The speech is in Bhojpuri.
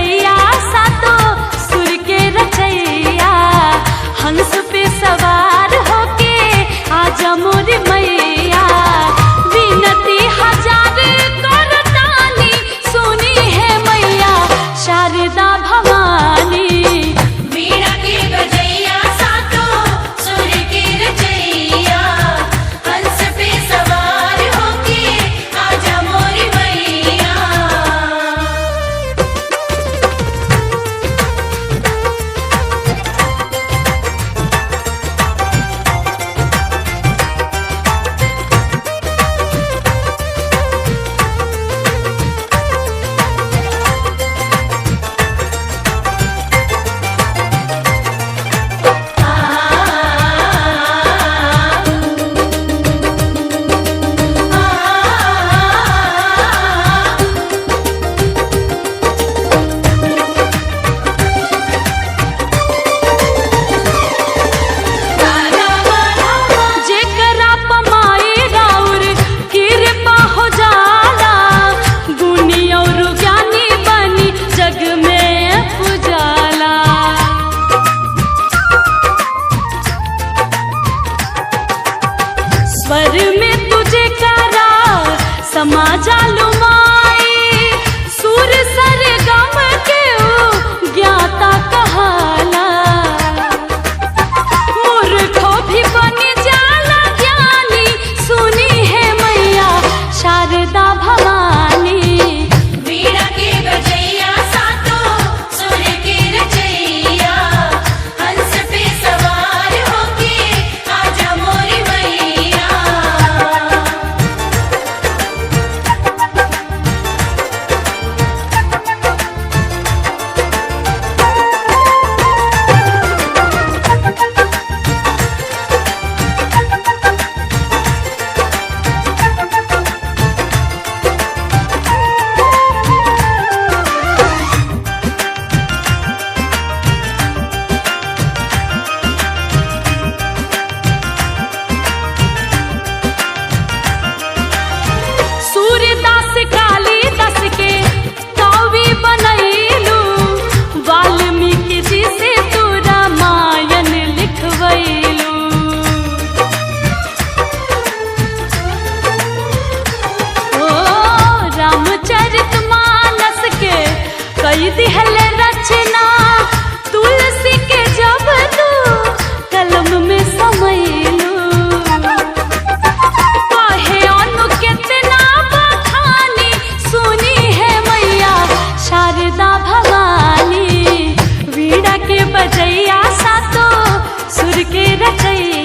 बजैया सातो सुर के रचैया, हंस पे सवार होके आजा मोरी मैया। विनती हजार करतानी सुनी है मैया शारदा भवानी। वीणा के बजैया सातो सुर के रचैया, हंस पे सवार होके आजा मोरी मैया। जेकरा पमाई राउर कृपा हो जाला, गुणी और ज्ञानी बनी जग में उजाला। स्वर में तुझे करा समा जालू माई, सुर सर गम के ऊ ज्ञाता कहाला। मूर्खो भी बन जाला ज्ञानी सुनी है मैया शारदा भवानी। वीणा के बजैया सातो सुर के रचैया, हंस पे सवार होके आजा मोरी मैया। सूर्यदास कालिदास के कवि बनैलू, वाल्मीकि जी से तू रामायण लिखवैलू। ओ रामचरितमानस के कई दिहल रचना, तुलसी के जब तू कलम में समैलू। कहे अनु कितना बखानी सुनी है मैया शारदा भवानी। वीणा के बजैया सातो सुर के रचैया,